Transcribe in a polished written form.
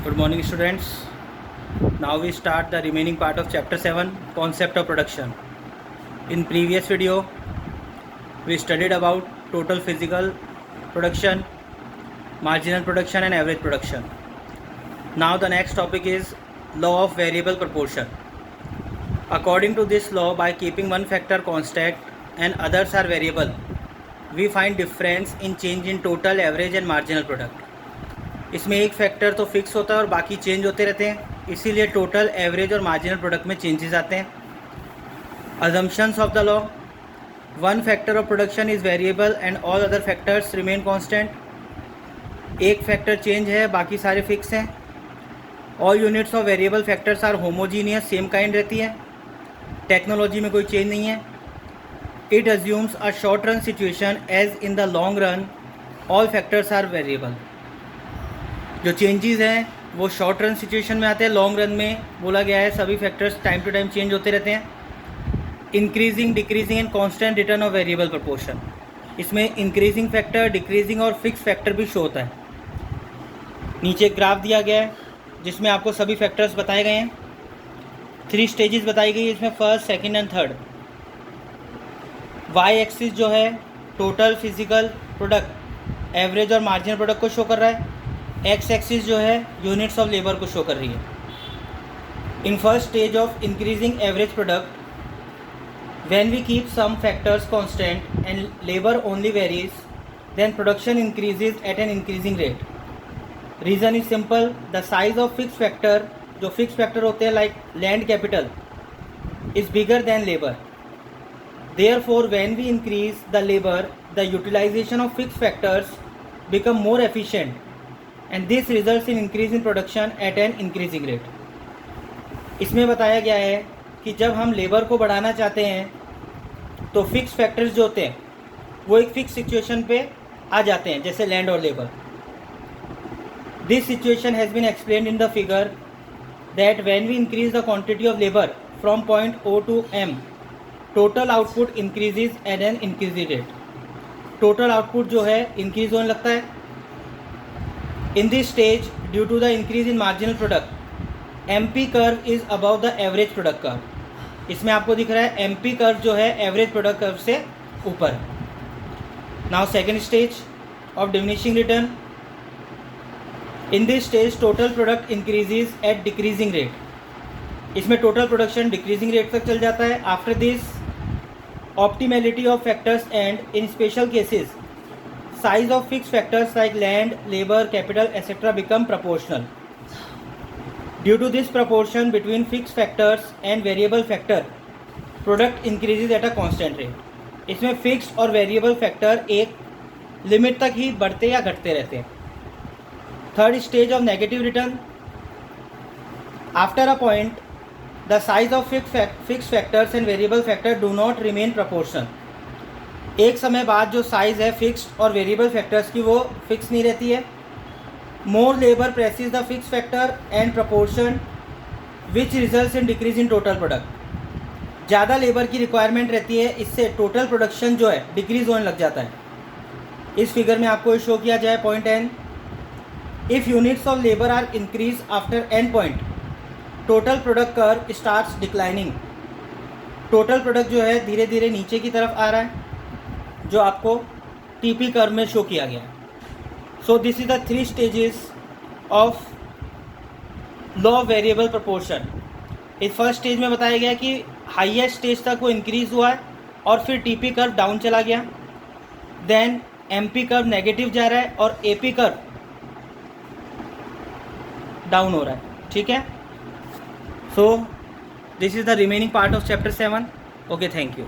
Good morning, students. Now we start the remaining part of chapter 7, concept of production. In previous video we studied about total physical production, marginal production and average production. Now the next topic is law of variable proportion. According to this law, by keeping one factor constant and others are variable, we find difference in change in total, average and marginal product. इसमें एक factor तो fix होता है और बाकी change होते रहते हैं, इसीलिए टोटल, एवरेज और मार्जिनल प्रोडक्ट में चेंजेस आते हैं. Assumptions of the law: one factor of production is variable and all other factors remain constant. एक फैक्टर चेंज है, बाकी सारे फिक्स हैं. All units of variable factors are homogeneous, same kind रहती है. टेक्नोलॉजी में कोई चेंज नहीं है. It assumes a short run situation as in the long run all factors are variable. जो चेंजेस हैं वो शॉर्ट रन सिचुएशन में आते हैं, लॉन्ग रन में बोला गया है सभी factors time to time change होते रहते हैं. Increasing, decreasing and constant return of variable proportion. इसमें इंक्रीजिंग फैक्टर, डिक्रीजिंग और फिक्स फैक्टर भी शो होता है. नीचे एक ग्राफ दिया गया है जिसमें आपको सभी फैक्टर्स बताए गए हैं. 3 स्टेजेस बताई गई है इसमें, first, second and third. Y axis जो है टोटल फिजिकल प्रोडक्ट, एवरेज और मार्जिनल प्रोडक्ट को शो कर रहा है. एक्स एक्सिस जो है यूनिट्स ऑफ लेबर को शो कर रही है. In first stage of increasing average product, when we keep some factors constant and labour only varies, then production increases at an increasing rate. Reason is simple, the size of fix factor, जो fix factor होते हैं like land capital, is bigger than labour. Therefore when we increase the labour, the utilisation of fix factors become more efficient and this results in increase in production at an increasing rate. इसमें बताया गया है कि जब हम labour को बढ़ाना चाहते हैं तो फिक्स फैक्टर्स जो होते हैं वो एक फिक्स सिचुएशन पे आ जाते हैं, जैसे लैंड और labour. This situation has been explained in the figure that when we increase the quantity of labour from point O to M, total output increases at an increasing rate. Total output जो है increase होने लगता है. In this stage, due to the increase in marginal product, MP curve is above the average product curve. इसमें आपको दिख रहा है MP curve जो है एवरेज प्रोडक्ट कर्व से ऊपर. Now second stage of diminishing return. In this stage, total product increases at decreasing rate. इसमें total production decreasing rate तक चल जाता है. After this, optimality of factors and in special cases, size of fixed factors like land, labor, capital, etc. become proportional. Due to this proportion between fixed factors and variable factor, product increases at a constant rate. इसमें fixed और variable factor एक limit तक ही बढ़ते या घटते रहते हैं. Third stage of negative return. After a point, the size of fixed factors and variable factor do not remain proportional. एक समय बाद जो साइज़ है फिक्स्ड और वेरिएबल फैक्टर्स की वो फिक्स नहीं रहती है. More labour presses the fix factor and proportion which results in decrease in total product. ज़्यादा लेबर की रिक्वायरमेंट रहती है, इससे टोटल प्रोडक्शन जो है डिक्रीज होने लग जाता है. इस फिगर में आपको शो किया जाए point N. If units of labour are increase after N point, total product curve starts declining. Total product जो है धीरे धीरे नीचे की तरफ आ रहा है, जो आपको TP कर्व में शो किया गया है. So this is the 3 stages of law variable proportion. इस फर्स्ट स्टेज में बताया गया कि हाईएस्ट स्टेज तक वो इंक्रीज हुआ है और फिर TP कर्व डाउन चला गया. देन MP कर्व नेगेटिव जा रहा है और AP कर्व डाउन हो रहा है. ठीक है. So this is the remaining part of chapter 7. Okay, thank you.